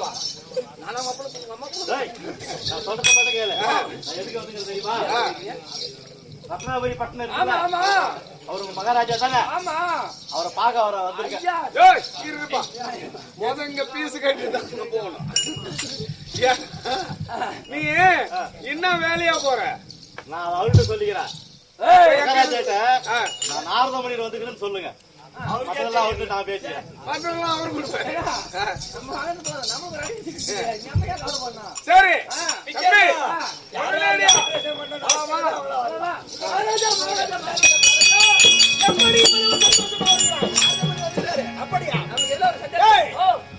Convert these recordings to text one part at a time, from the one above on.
அம்மாவா? நானா மாப்பிள்ள அம்மா நான் சொல்றத மட்டும் கேளு. நான் எதுக்கு வந்து தெரியுமா? ரத்னாபுரி பட்டணம் இருக்கு. ஆமா அவரு மகாராஜா தானே? ஆமா. அவரை பார்க்க அவரை வந்திருக்கேன். ஏய் இருப்பா. மொதங்க பீஸ் கட்டி தான் போணும். நீ என்ன வேலையா போற? நான் அவர்கிட்ட சொல்லிக்கிறேன். மகாராஜாட்ட நான் நாரதமணியில் வந்துக்கிறேன்னு சொல்லுங்க. அதெல்லாம் அவர்கிட்ட நான் பேசுறேன். மற்றெல்லாம் அவரு கொடுப்பேன். சரி தம்பி யாரேடியா? அப்படியா? நம்ம எல்லாரும்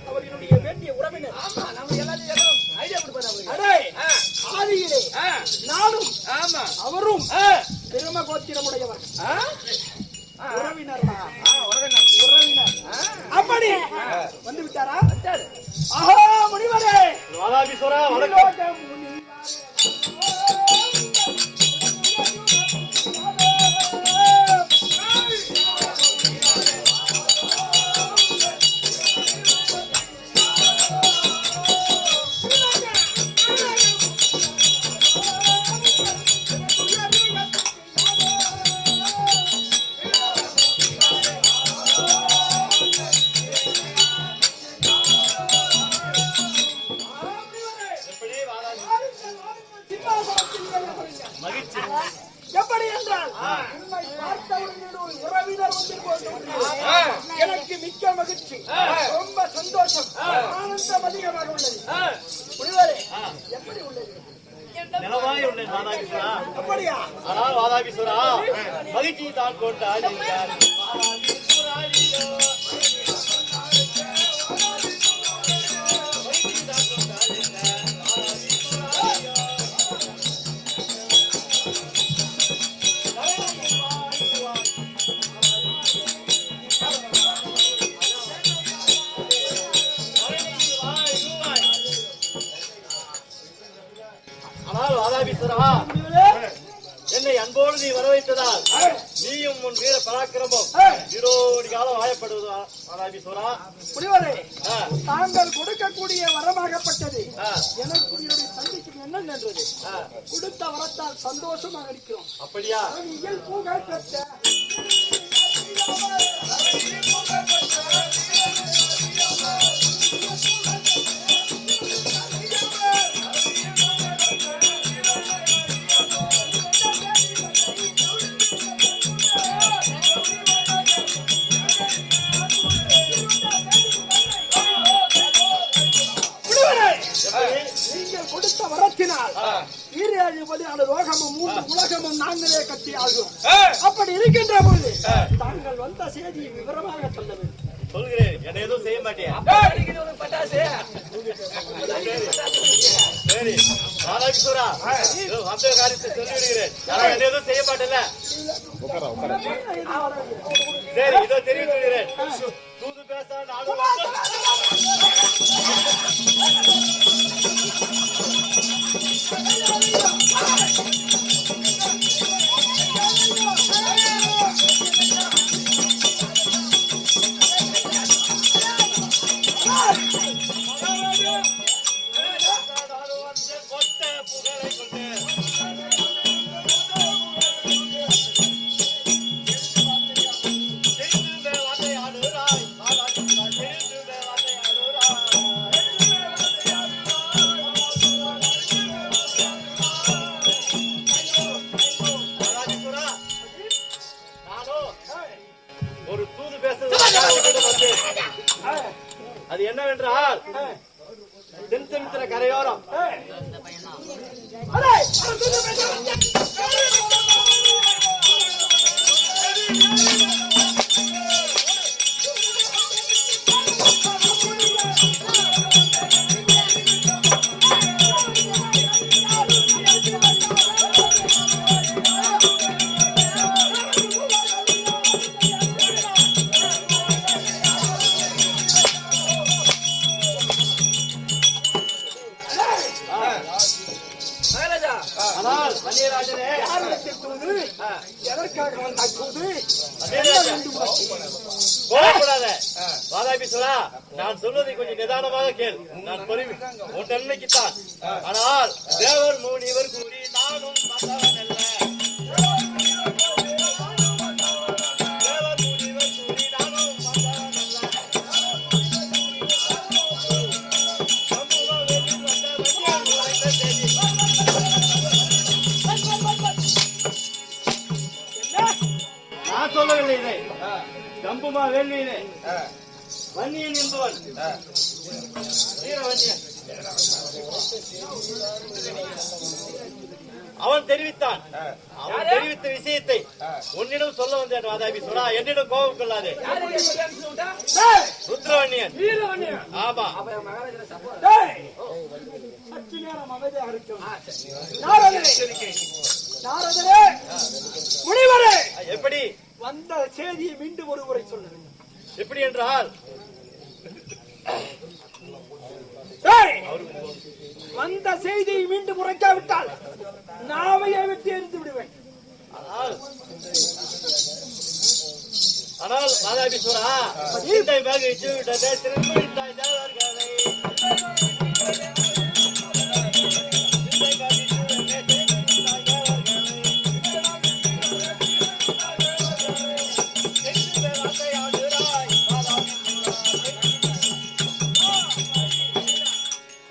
அவர் என்னுடைய வேண்டிய உறவினர். ஆமா நம்ம எல்லாரும் ஐடியா கொடுப்பாரு. அடே ஆதியிலே நானும் ஆமா அவரும் பெரும கோத்திரமுடையவர். உறவினர் அப்படி வந்து விட்டாரா? ஆஹா முனிவரே வாதாபீஸ்வரா வணக்கம். எப்படி என்றால் உறவினர் எனக்கு மிக்க மகிழ்ச்சி, ரொம்ப சந்தோஷம், ஆனந்தம் அதிகமாக உள்ளது. முனிவரே எப்படி உள்ளது? நிலவாய் உள்ளேன் வாதாபீஸ்வரா. அப்படியா? ஆனால் வாதாபீஸ்வரா மகிழ்ச்சி தான் கொண்டாடி என்னை அன்போடு நீ வரவைத்ததால் நீயும் உன் வீர பராக்கிரமம் நீரோடி காலம் ஆயப்படுவதா வாதாபீஸ்வரா? முனிவரே தாங்கள் கொடுக்கக்கூடிய வரமாகப்பட்டது எனக்கு என்னுடைய தந்தைக்கு என்ன என்றது கொடுத்த வரத்தால் சந்தோஷமாக இருக்கிறோம். அப்படியா? புகழ் பெற்ற கொடுத்த வரத்தினால் ஈரேழிபடியான ரோகமும் மூன்று உலகமும் நாங்களே கட்டி ஆகும். அப்படி இருக்கின்ற போது தாங்கள் வந்த செய்தி விவரமாக சொல்ல வேண்டும். சொல்கிறேன். என்ன எதுவும் செய்ய மாட்டியா? சரி வாதாபீஸ்வரா அந்த காரியத்தை சொல்லிவிடுகிறேன். என்ன எதுவும் செய்ய மாட்டேன்ல? சரி இதோ தெரிவித்து விடுகிறேன். தூது பேச நானும் ஒரு தூது பேசுறது. அது என்னவென்றால் தென்சமுத்திர கரையோரம் எதற்காக வந்த தூது? கோபப்படாத வாதாபீஸ்வரா, நான் சொல்வதை கொஞ்சம் நிதானமாக கேள். நான் உன் நன்மைக்குத்தான். ஆனால் தேவர் முனிவர் கூறி நானும் வந்தவன் அல்ல. நான் சொல்லவில்லை இதை. ஜம்புமா வேள்வியிலே வன்னியன் என்பவன் வீரவன்னியன் அவன் தெரிவித்தான். அவன் தெரிவித்த விஷயத்தை உன்னிடம் சொல்ல வந்தேன் வாதாபீஸ்வரா. என்னிடம் கோபம் கொள்ளாதே. ருத்ரவன்னியன். ஆமா. எப்படி வந்த செய்தியை மீண்டும் ஒரு முறை சொல்ல வேண்டும். எப்படி என்றால் வந்த செய்தியை மீண்டும் உரைக்காவிட்டால் நாவையை விட்டு எரிந்து விடுவேன். ஆனால் வாதாபீஸ்வரா, சிந்தை மேக இச்சுவிட்டதே திரும்பிட்டாய் தேவர்களை.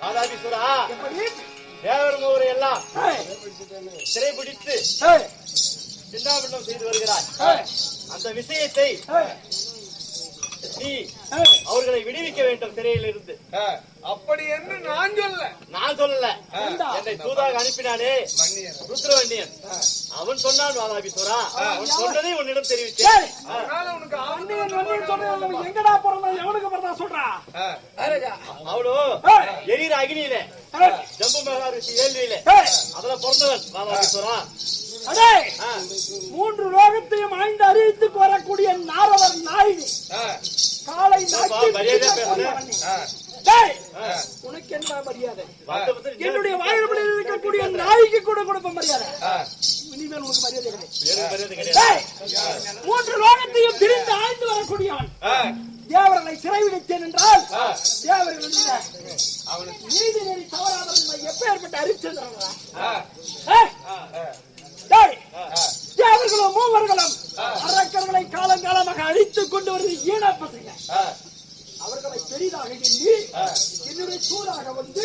வாதாபீஸ்வரா, தேவர் மூவரை எல்லாம் சிறைபிடித்து சின்னாபின்னம் செய்து வருகிறாய். அந்த விஷயத்தை நீ அவர்களை விடுவிக்க வேண்டும் சிறையில் இருந்து. அப்படி என்று நான் சொல்லல. என்னை தூதாக அனுப்பினானே ருத்ரவன்னியன், அவன் சொன்னான் வாதாபீஸ்வரா. அவன் சொன்னதை உன்னிடம் தெரிவித்தேன். எங்கடா பிறந்தா எவனுக்கு பிறந்தா சொல்றா? அவனோ எரியிற அக்னியில ஜம்பு மகாரிஷி வேள்வியில அதுல பிறந்தவன் வாதாபீஸ்வரா. மூன்று லோகத்தையும் ஆய்ந்து அறிவித்துக்கு வரக்கூடிய நாரவர் நாயினி காலை உனக்கு என்ன மரியாதை? என்னுடைய வாயில்களில் இருக்கக்கூடிய நாய்க்கு கூட கொடுப்ப மரியாதை. இனிமேல் உனக்கு மரியாதை கிடையாது. மூன்று லோகத்தையும் பிரிந்து ஆய்ந்து வரக்கூடியவன் தேவர்களை சிறைவிடித்தேன் என்றால் தேவர்கள் நீதி நெறி தவறாமல் எப்பேற்பட்ட அறிவிச்சிருந்தாங்களா? தேவர்களும் மூவர்களும் அரக்கர்களை காலங்காலமாக அழித்துக் கொண்டு வருவது ஈன பசங்க. அவர்களை பெரிதாக எண்ணி என்னுடைய சூடாக வந்து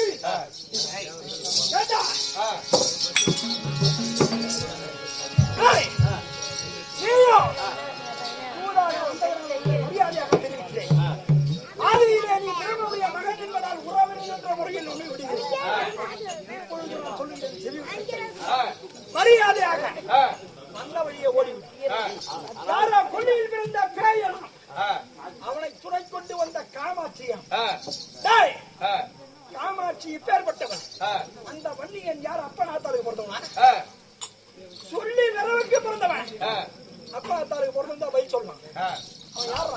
மரியாதையாக தெரிவிக்கிறேன். ஆதியிலே நீ திருமண மகன் என்பதால் உறவினர் என்ற முறையில் உண்மை விடுகிறேன். இப்பொழுது நான் சொல்லுகிறேன் மரியாதையாக நல்ல வழியை ஓடிவிட்டாரா கொள்ளையில் பிறந்த பேயனும் அவனை துணை கொண்டு வந்த காமாட்சியம். காமாட்சி இப்பேற்பட்டவன். அந்த வன்னியன் யார்? அப்பனாத்தாளுக்கு பிறந்தவன். சொல்லி நிறவுக்கு பிறந்தவன். அப்பனாத்தாளுக்கு பிறந்தா பை சொல்லலாம். அவன் யார்?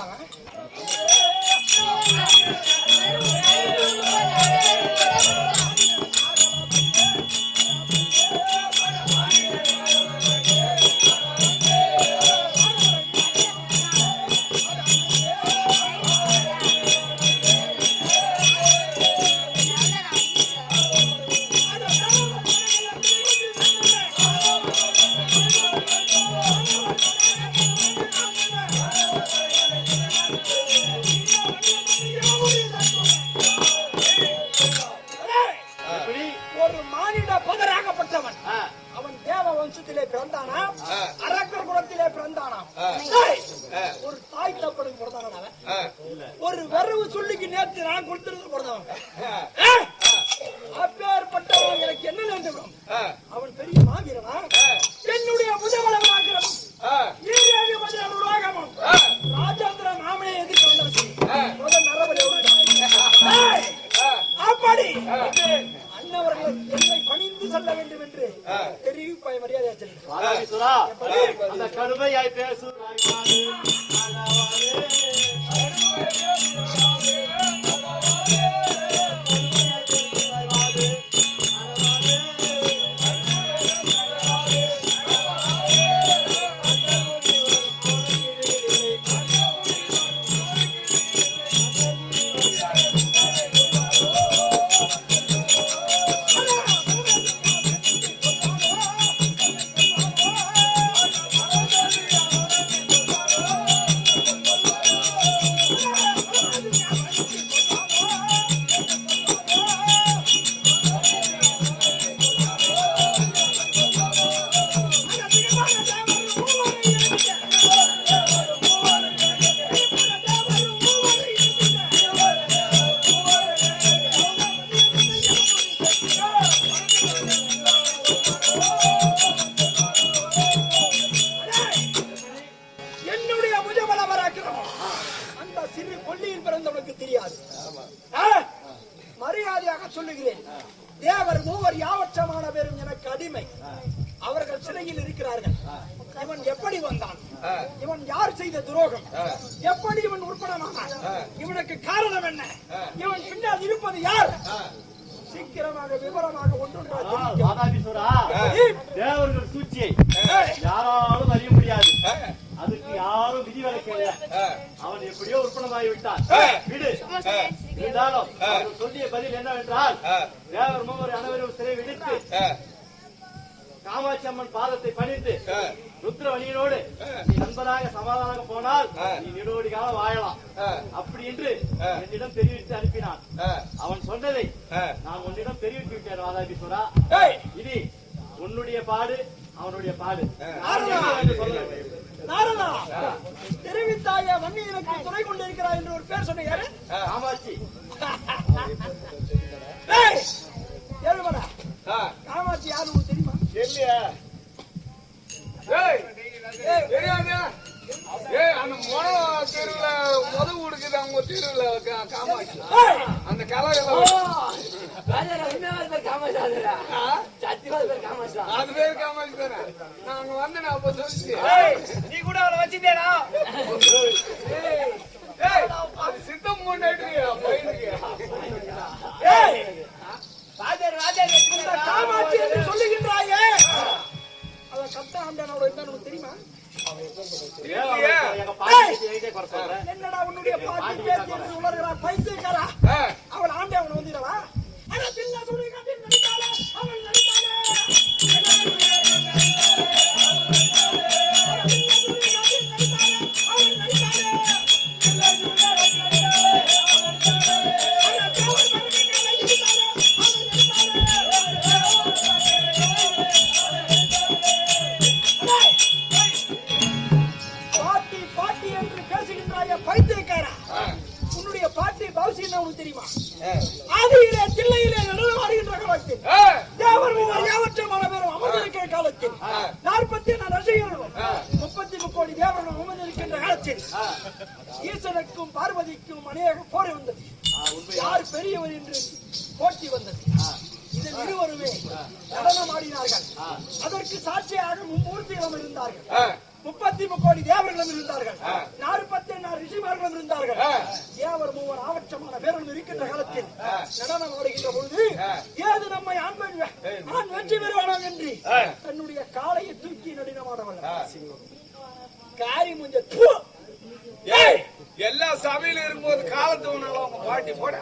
ஒரு மானிட பதராகப்பட்டவன். அவன் தேவ வம்சத்திலே பிறந்தானா? அரக்கர் குலத்திலே பிறந்தானா? ஒரு தாய் தப்பனுக்கு பிறந்தான. ஒரு வரவு சொல்லிக்கு நேற்று நான் கொடுத்திருந்து பிறந்தவன். அப்பேற்பட்டவன் எனக்கு என்ன வேண்டும்? அவன் பெரிய மாவீரனா? என்னுடைய முதல்வராகிறவன் ராஜேந்திர மாமனை எதிர்த்து வந்தவன் நரபலி அப்படி அன்னவர்கள் என்னை பணிந்து செல்ல வேண்டும் என்று தெரிவிப்பாய். மரியாதை கருமையாய் பேசு. சொல்லுகிறேன். தேவர் மூவர் யாவற்றமான பேரும் எனக்கு அடிமை. அவர்கள் சிறையில் இருக்கிறார்கள். இவன் எப்படி வந்தான்? இவன் யார் செய்த துரோகம்? எப்படி இவன் உற்படமானான்? இவனுக்கு காரணம் என்ன? இவன் பின்னால் இருப்பது யார்? சீக்கிரமாக விவரமாக ஒன்றொன்றாக வாதாபிஸ்வரா, தேவர்கள் சூழ்ச்சியை யாராலும் அறிய முடியாது. அதுக்கு யாரும் விதிவிலக்கு இல்லை. அவன் எப்படியோ உற்பணமாகி விட்டான். விடு. இருந்தாலும் அவர்கள் சொல்லிய பதில் என்னவென்றால், தேவர் மூவர் அனைவரும் சிறை விடுத்து காமாட்சி அம்மன் பாதத்தை பணிந்து ருத்ரவணியனோடு நீ நண்பராக சமாதானமாக போனால் நீ நீடோடி காலம் வாழலாம் அப்படி என்று என்னிடம் தெரிவித்து அனுப்பினான். அவன் சொன்னதை நான் உன்னிடம் தெரிவித்து விட்டேன் வாதாபீஸ்வரா. இது உன்னுடைய பாடு, அவனுடைய பாடு. நாரதா, தெரிவித்தாய வன்னி எனக்கு துணை கொண்டிருக்கிறாய் என்று ஒரு பேர் சொன்ன யாரு? காமாட்சி. ஏழுமடா, காமாட்சி யாரு உங்களுக்கு தெரியுமா? தெரியாது. அந்த மொன தெருவுல முத கொடுக்குது அவங்க தெருவுல காமாட்சி. அந்த கலர் அது பேர் காமாட்சி தானே. நாங்க வந்து நான் அப்ப சொல்லிச்சு நீ கூட அவளை வச்சுட்டேனா? அது சித்தம் கொண்டாட்டு பையனுக்கு காமாட்சி என்று சொல்லுகின்றாயே, அவ கட்ட ஆண்டனோட என்னன்னு தெரியுமா? என்னடா உன்னுடைய பாட்டி பேத்தி என்று உணர்கிறா பைத்தியக்காரா? அவள் ஆண்டே அவனை வந்துடவா? அவள் நடித்தாளே. உன்னுடைய பாட்டி பவுசி என்ன உனக்கு தெரியுமா? ஆதியிலே தில்லையிலே நடனமாடுகின்ற காலத்தில், தேவர் மூவர் யாவற்றமான பேரும் அமர்ந்திருக்கிற காலத்தில், 40 ரசிகர்களும் 33 கோடி தேவர்களும் அமர்ந்திருக்கின்ற காலத்தில் ஈசனுக்கும் பார்வதிக்கும் அநேக போரை வந்தது. யார் பெரியவர் என்று போட்டி வந்தது. இதில் இருவருமே நடனமாடினார்கள். அதற்கு சாட்சியாக மும்மூர்த்திகளும் இருந்தார்கள். 33 கோடி தேவர்களும் இருந்தார்கள். 48 ரிஷிமார்களும் இருந்தார்கள். தேவர் மூவர் ஆவற்றமான பேர்களும் இருக்கின்ற காலத்தில் நடனம் ஆடுகின்ற பொழுது, ஏது நம்மை ஆண் வெற்றி பெறுவானாம் என்று தன்னுடைய காலையை தூக்கி நடினமாடவல்ல காரி முஞ்ச எல்லா சபையில இருக்கும்போது காலத்து உணவு அவங்க பாட்டி போட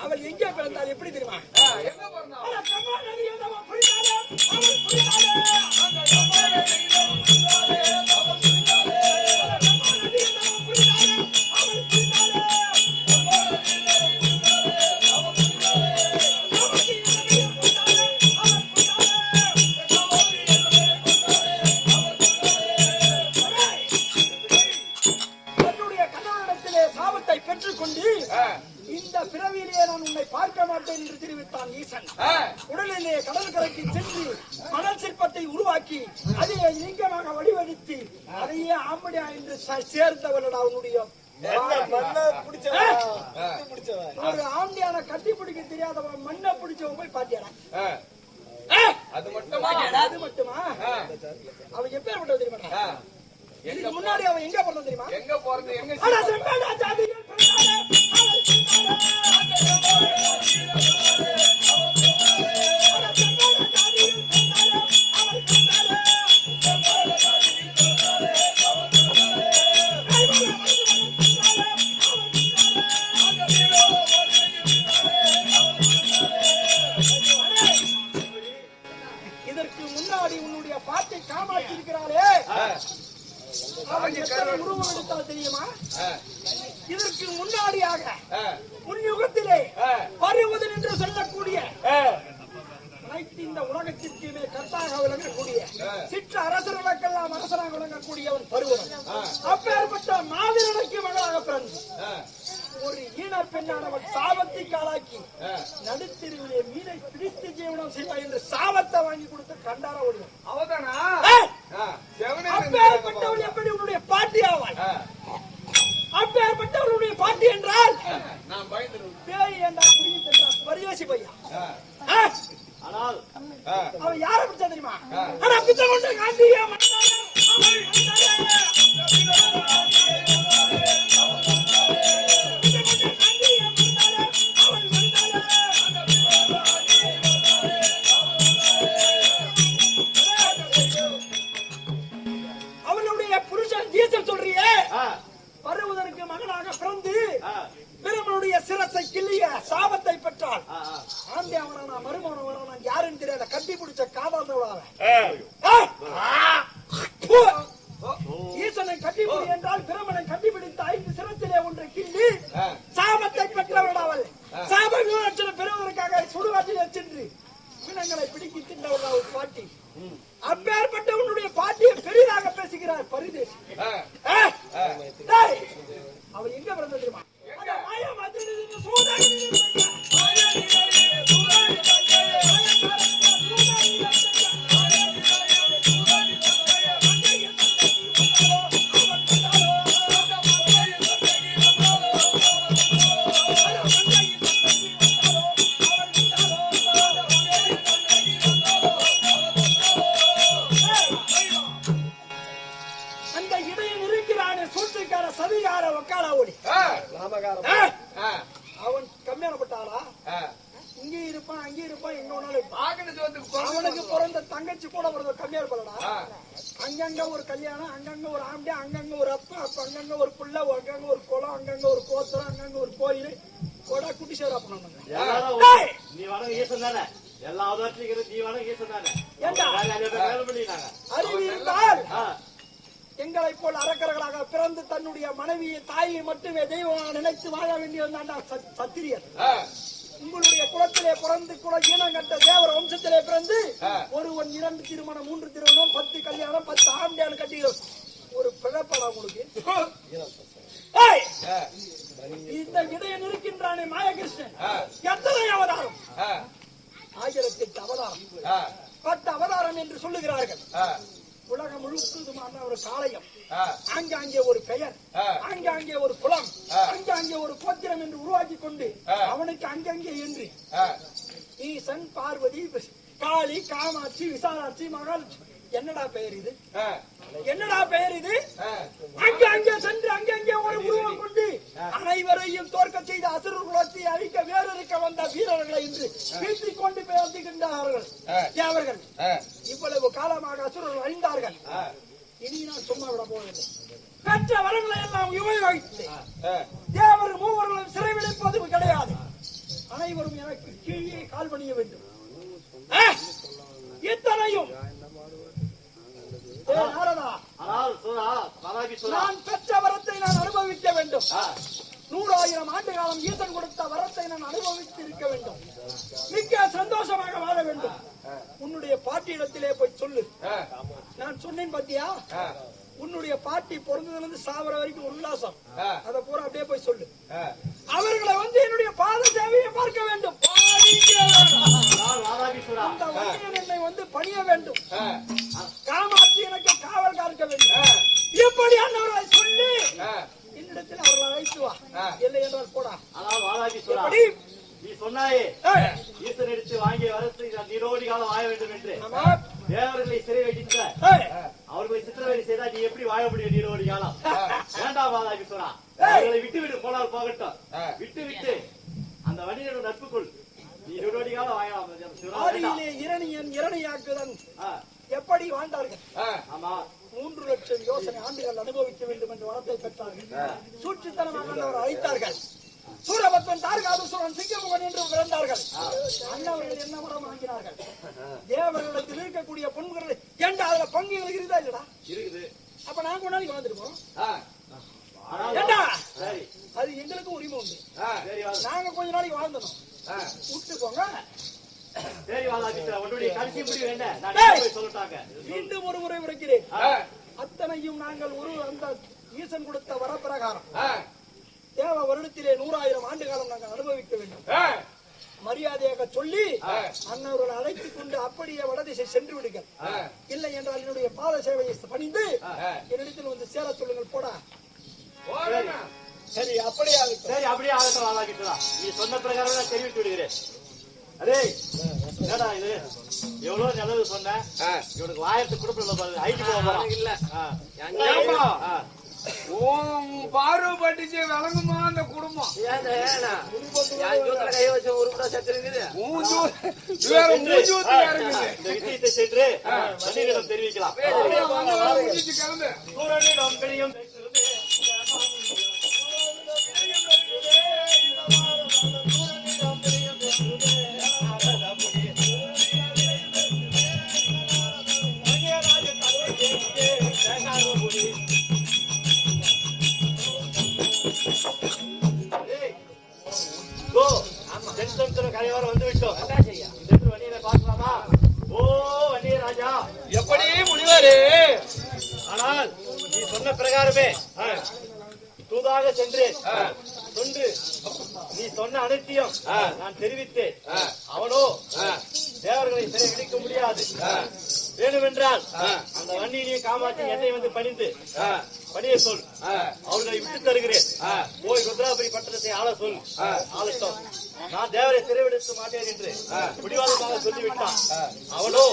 அவள் எங்கே பிறந்தால் எப்படி தெரியுமா? என்னுடைய கணவனிடத்திலே சாபத்தை பெற்றுக்கொண்டு இந்த பிறவியிலேயே நான் உன்னை பார்க்க மாட்டேன் என்று தெரிவித்தான் ஈசன். உடலிலே கடல் கரைக்கு சென்று மணல் சிற்பத்தை உருவாக்கி அதிலே லிங்கமாக வடிவடித்து அதையே ஆம்படியா என்று சேர்ந்தவனடா உன்னுடைய ஒரு ஆண்டியான கட்டி பிடிக்க தெரியாதவன் மண்ணை பிடிச்சவன் போய் பாத்தியாடா? அது மட்டுமா? அது மட்டுமா? அவன் எப்பேற்பட்ட தெரியுமா? இதுக்கு முன்னாடி அவன் எங்க பிறந்தான் தெரியுமா? எங்க போறது? எங்க இதற்கு முன்னாடி உன்னுடைய பாட்டை காமாட்சி இருக்கிறாளே, உருவம் எடுத்தால் தெரியுமா? இதற்கு முன்னாடியாக முன்யுகத்திலே பருவதன் என்று சொல்லக்கூடிய அனைத்து இந்த உலகத்திற்குமே கர்த்தாக விளங்கக்கூடிய சிற்ற அரசர்களுக்கெல்லாம் அரசராக விளங்கக்கூடியவன் பருவதன். அப்பேற்பட்ட மாவீரனுக்கு மகளாக பிறந்து ஒரு ஈன பெண்ணானவன் சாபத்தை காலாக்கி நடுத்தெருவிலே மீனை பிடித்து ஜீவனம் செய்வாய் என்று சாபத்தை வாங்கி கொடுத்து கண்டார ஒழியும். அவதானா? அப்பேற்பட்டவள் எப்படி உன்னுடைய பாட்டி ஆவாள்? அப்பேற்பட்டவள் அவன் யாரை பிடிச்சா தெரியுமா? ஆனா பிச்சை கொண்டு காந்தியா வந்தாலே அவன் அவனுடைய புருஷன் ஈசன் சொல்றியே வருவதற்கு மகனாக பிறந்து பிரம்மனுடைய சிரசை கிள்ளிய சாபத்தை பெற்றால் ஆந்தி அவனா மருமகன் வரவனா யாருன்னு தெரியாத கட்டி பிடிச்ச காதாந்தவளாக ஈசனை கட்டிப்பிடி என்றால் பிரம்மனை கட்டிப்பிடித்த 5 சிரத்திலே ஒன்று கிள்ளி சாபத்தை பெற்றவளாவல் சாப விமோசனம் பெறுவதற்காக சுடுகாட்டிலே சென்று பிணங்களை பிடிக்கி தின்றவர்கள் ஒரு பாட்டி. அப்பேற்பட்ட உன்னுடைய பாட்டியை பெரிதாக பேசுகிறார் பரிதேசி. அவர் எங்க பிறந்த தெரியுமா? அந்த இடையில் இருக்கிறான சூழ்ச்சிக்கார சதிகார வக்காலா ஓடி அவன் கம்மியானப்பட்டாளா? இங்கே இருப்பான் அங்கே இருப்பான் எங்க அவனுக்கு பிறந்த தங்கச்சி கூட பிறந்த கம்மியா இருப்பாளா? அங்கங்க ஒரு கல்யாணம், அங்கங்க ஒரு ஆம்பி, அங்கங்க ஒரு அப்பா, அங்கங்க ஒரு புள்ள, அங்கங்க ஒரு குளம், அங்கங்க ஒரு கோத்திரம், அங்கங்க ஒரு கோயில் கூட குட்டி சேரா பண்ணாங்க. நீ வணங்க ஈசன் தானே எல்லா அவதாரத்தையும் நீ வணங்க ஈசன் தானே அறிவு இருந்தால் எங்களை போல் அரக்கர்களாக பிறந்து தன்னுடைய மனைவியை தாயை மட்டுமே தெய்வமாக நினைத்து வாழ வேண்டியவன் சத்திரியர். உங்களுடைய குலத்திலே பிறந்து குல ஈனம் கட்ட தேவர வம்சத்திலே பிறந்து ஒருவன் 2 திருமணம் 3 திருமணம் 10 கல்யாணம் 10 ஆண்டியான் கட்டி ஒரு பிழப்படா உங்களுக்கு. இந்த இடையன் இருக்கின்றானே மாயகிருஷ்ணன் எத்தனை அவதாரம்? 1008 அவதாரம் 10 அவதாரம் என்று சொல்லுகிறார்கள். உலகம் முழுவதுமான ஒரு காளையம், ஆங்காங்கே ஒரு பெயர், ஆங்காங்கே ஒரு குலம், ஆங்காங்கே ஒரு கோத்திரம் என்று உருவாக்கி கொண்டு அவனுக்கு அங்கங்கே என்று ஈசன், பார்வதி, காளி, காமாட்சி, விசாலாட்சி, மகாலட்சுமி என்னடா பெயர் இது? என்னடா பெயர் இது? அங்கே சென்று அங்கங்கே ஒரு உருவம் கொண்டு அனைவரையும் தோற்க செய்த அசுர குலத்தை அழிக்க வேறறுக்க வந்த வீரர்களை இன்று வீழ்த்திக் கொண்டு பேசுகின்றார்கள். அவர்கள் இவ்வளவு காலமாக அசுரர்கள் அழிந்தார்கள். இனி நான் சும்மா விட போவதில்லை. பெற்ற வரங்களை எல்லாம் உபயோகித்து தேவர் மூவர்களும் சிறைவிடைப்பது கிடையாது. அனைவரும் எனக்கு கீழே கால் பணிய வேண்டும். இத்தனையும் நான் பெற்ற வரத்தை நான் அனுபவிக்க வேண்டும். 100,000 ஆண்டு காலம் ஈசன் கொடுத்த வரத்தை நான் அனுபவித்து இருக்க வேண்டும். மிக்க சந்தோஷமாக வாழ வேண்டும். உன்னுடைய பாட்டியிடத்திலே போய் சொல்லு. நான் சொன்னேன் பாத்தியா, உன்னுடைய பாட்டி பிறந்ததுல சாவர வரைக்கும் உல்லாசம், அத பூரா அப்படியே போய் சொல்லு. அவர்களை வந்து என்னுடைய பாத சேவையை பார்க்க வேண்டும். அந்த வண்டியன் என்னை வந்து பணிய வேண்டும். காமாட்சி எனக்கு காவல் காக்க வேண்டும். எப்படி அன்னவர்களை சொல்லி என்னிடத்தில் அவர்களை அழைத்து வா. இல்லை என்றால் போடா. நீ சொன்னாயே ஈசன் எடுத்து வாங்கிய வரத்தை நீரோடி காலம் வாழ வேண்டும் என்று தேவர்களை சிறை வைக்கின்ற அவர்களை சித்திரவதை செய்தா நீ எப்படி வாழ முடியும் நீரோடி காலம்? வேண்டாம் வாதாகி சொன்னா அவர்களை விட்டு போனால் போகட்டும். விட்டு அந்த வணிகரோட நட்புக்குள் நீ நீரோடி காலம் வாழலாம். இரணியாக்குதன் எப்படி வாழ்ந்தார்கள்? ஆமா, 3 லட்சம் யோசனை ஆண்டுகள் அனுபவிக்க வேண்டும் என்று வரத்தை பெற்றார்கள். சூழ்ச்சித்தனமாக அவர் அழைத்தார்கள். சூரபத்மன், தார்காதுசூரன், சிங்கமுகன் என்று பிறந்தார்கள். அண்ணவர்கள் என்ன வரம் வாங்கினார்கள்? தேவர்களிடத்தில் இருக்கக்கூடிய பொன்களை ஏண்டா அதுல பங்கு இருக்குதா இல்லடா? இருக்குது. அப்ப நாங்க கொஞ்ச நாளைக்கு வாழ்ந்துட்டு போறோம். ஏண்டா அது எங்களுக்கு உரிமை உண்டு. நாங்க கொஞ்ச நாளைக்கு வாழ்ந்தோம். விட்டு போங்க. மீண்டும் ஒரு முறை உரைக்கிறேன். அத்தனையும் நாங்கள் ஒரு அந்த ஈசன் கொடுத்த வரப்பிரகாரம் தேவ வருடத்திலே 100,000 ஆண்டு காலம் நாங்கள் அனுபவிக்க வேண்டும். மரியாதையாக சொல்லி அன்னவர்களை அழைத்துக் கொண்டு அப்படியே வடதிசை சென்று விடுங்கள். இல்லை என்றால் என்னுடைய பாத சேவையை பணிந்து என்னிடத்தில் வந்து சேர சொல்லுங்கள். போடா. சரி, அப்படியே ஆகட்டும். நீ சொன்ன பிரகாரம் தெரிவித்து விடுகிறேன். அதே என்னடா இது? எவ்வளவு நல்லது சொன்னேன். இவனுக்கு வாயத்து குடும்பம் பாருங்க, ஐடி போக போறான். இல்ல ஆ. ஏப்பா, ஆ. உன் பார்வை பட்டுச்சு விளங்குமா அந்த குடும்பம்? மூஞ்சு வேற மூஞ்சு ஊத்து வேற இருக்குது. இந்த விஷயத்தை சென்று மன்னியிடம் தெரிவிக்கலாம். முடிச்சு கிளம்பு. சூரனிடம் பிடியும் பெற்றது. கரையோரம் வந்து விட்டோம். வண்டியில பார்க்கலாமா? ஓ வண்டிய ராஜா, எப்படி முனிவரே? ஆனால் நீ சொன்ன பிரகாரமே தூதாக சென்று நீ சொன்ன அனைத்தையும் நான் தெரிவித்தேன். அவனோ தேவர்களை சிறை விடிக்க முடியாது. வேண்டுமென்றால் அந்த வண்டியிலையும் காமாட்சி என்னை வந்து பணிந்து பணிய சொல், அவர்களை விட்டு தருகிறேன். போய் ருத்ராபுரி பட்டணத்தை ஆள சொல். ஆளட்டும். நான் தேவரை சிறைவிடுத்த மாட்டேன் என்று பிடிவாதமாக சொல்லிவிட்டான். அவனோ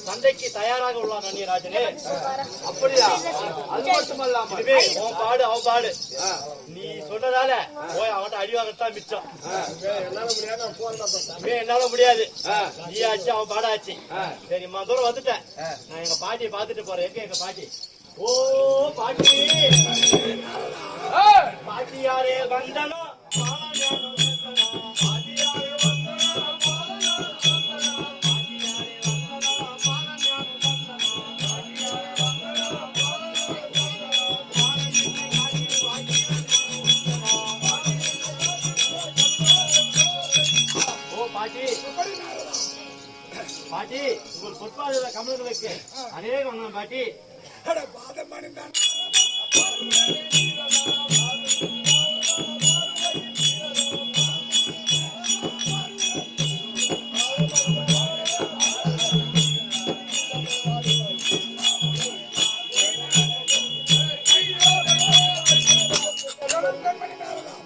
சண்டைக்கு தயாராக உள்ளான். அந்நியராஜனே, அப்படியா? அது மட்டுமல்லாம இதுவே உன் பாடு அவன் பாடு. நீ சொன்னதால போய் அவன்கிட்ட அடிவாங்கத்தான் மிச்சம். என்னால முடியாது. நீ ஆச்சு, அவன் பாடாச்சு. சரி, இம்மா தூரம் வந்துட்டேன். நான் எங்க பாட்டியை பாத்துட்டு போறேன். எங்க பாட்டி? ஓ பாட்டி, பாட்டியாரே வந்தனோ பாட்டி, உங்கள் பொற்பாத கமலங்களுக்கு அநேக வந்தோம் பாட்டி.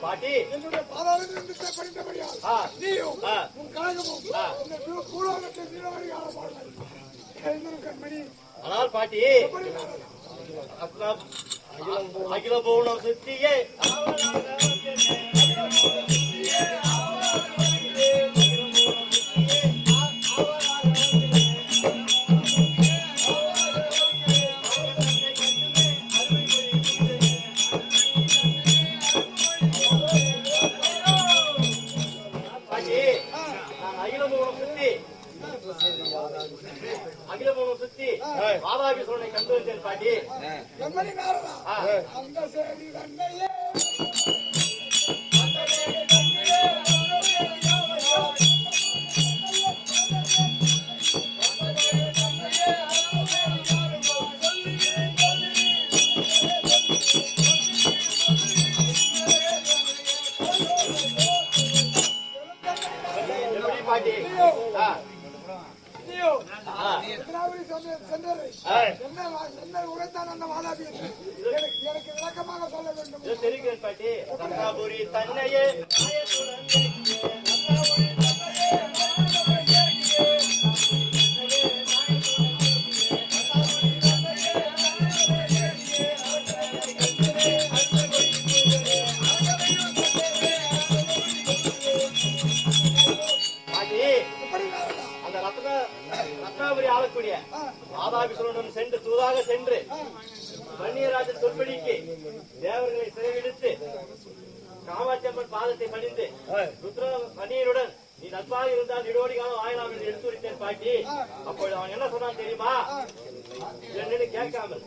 பாட்டி, என்னுடைய பாதாளத்திலிருந்து படித்தபடியால் நீயும் உன் கழகமும் இந்த பூலோகத்தை சீரவழி ஆளப்பாடுங்கள். கண்மணி, ஆனால் பாட்டி, அகில பூர்ணம் சுத்தியே அகிலபுரம் சுத்தி பாதாபிசுரனை கண்டு வந்தேன் பாட்டி. கண்மணி நாரதா, அந்த சேடி தன்னையே பாட்டி என்ன உரைத்தான் அந்த வாதாபி எனக்கு விளக்கமாக சொல்ல வேண்டும். தெரிவிக்கிறேன் பாட்டி. ரத்னாபுரி தன்னையே ரத்னாபுரி ஆளக்கூடிய மாதாபிசுரனுடன் சென்று தூதாக சென்று வன்னியராஜன் சொல்படிக்கு தேவர்களை சிறைவிடுத்து காமாட்சி அம்மன் பாதத்தை பணிந்து ருத்ர வன்னியருடன் நீ நட்பாக இருந்தால் நிடோடி காலம் வாயலாம் என்று எடுத்து வைத்தேன் பாட்டி. அப்பொழுது அவன் என்ன சொன்னான் தெரியுமா? என்னன்னு கேட்காமல்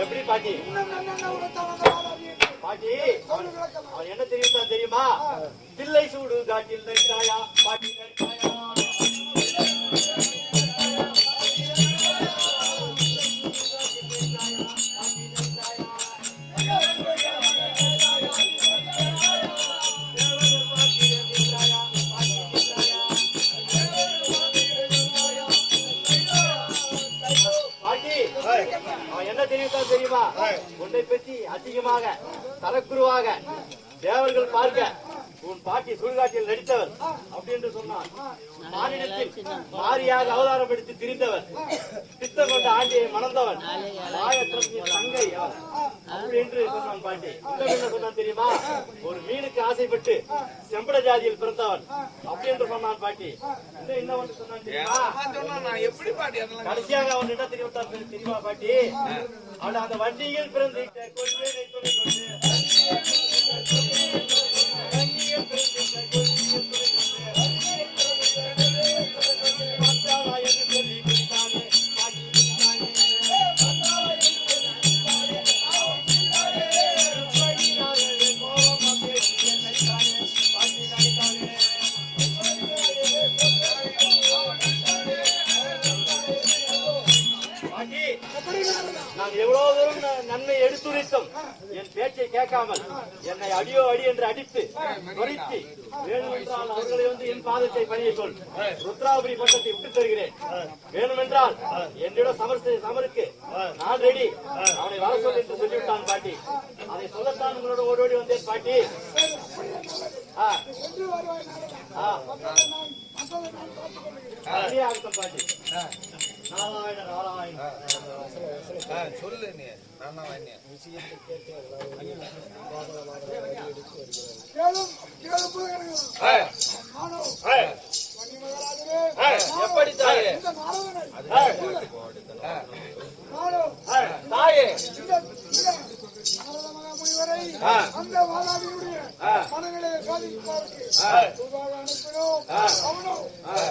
எப்படி பாட்டி? பாட்டி, அவன் என்ன தெரிவித்தான் தெரியுமா? தில்லை சூடு காட்டில் நெட்டாயா பாட்டி நெட்டாயா. உன்னை பற்றி அதிகமாக தரக்குருவாக தேவர்கள் பார்க்க உன் பாட்டி சுடுகாட்டில் நடித்தவர் அப்படி என்று சொன்னார். மாநிலத்தில் மாரியாக அவதாரம் எடுத்து திரிந்தவர், சித்தம் கொண்ட ஆண்டியை மணந்தவன், மாயத்திரத்தின் தங்கை அவர் அப்படி என்று சொன்னான் பாட்டி. இன்னும் என்ன சொன்னான் தெரியுமா? ஒரு மீனுக்கு ஆசைப்பட்டு செம்பட ஜாதியில் பிறந்தவன் அப்படி என்று சொன்னான் பாட்டி. இன்னும் என்ன ஒன்று சொன்னான் தெரியுமா? எப்படி பாட்டி அதெல்லாம் கடைசியாக அவன் என்ன தெரிவித்தார் தெரியுமா பாட்டி? அவன் அந்த வண்டியில் பிறந்து நான் எவ்வளவு தூரம் நன்மை எடுத்துரைத்தும் என் பேச்சை கேட்காமல் என்னை அடியோ அடி என்று அடித்து நொறுக்கி வேணுமென்றால் அவர்களை வந்து என் பாதத்தை பணிய சொல். ருத்ராபுரி பட்டத்தை விட்டுத் தருகிறேன். வேணுமென்றால் என்னிடம் சமருக்கு நான் ரெடி, அவனை வர சொல் என்று சொல்லிவிட்டான் பாட்டி. அதை சொல்லத்தான் உங்களோட ஓடோடி வந்தேன் பாட்டி. ஆகட்டும் பாட்டி. நாராயண நாராயண சொல்லு நீ எப்படி தாயே தாயே அந்த வாதாபியுடைய மனங்களை சோதிப்பதற்கு அவனும்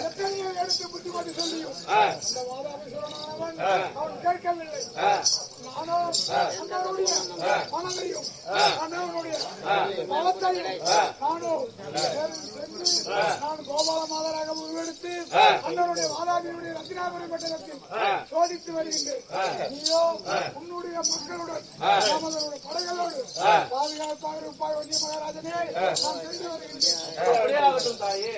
எத்தனையோ எடுத்து புத்திமதி சொல்லியும் அந்த வாதாபீஸ்வரனானவன் அவன் கேட்கவில்லை. நானும் அண்ணனுடைய மனதையும் அண்ணனுடைய பலத்தையும் நானும் சென்று நான் கோபால மாதராக உருவெடுத்து அண்ணனுடைய வாதாபியுடைய ரத்தினாபுரி பட்டணத்தில் சோதித்து வருகின்றேன். நீயோ உன்னுடைய மக்களுடன் நமதனுடைய படைகளோடு பாதுகாப்பாக இருப்பாய். ஒன்றிய மகாராஜனே நான் சென்று வருகின்றேன். தாயே.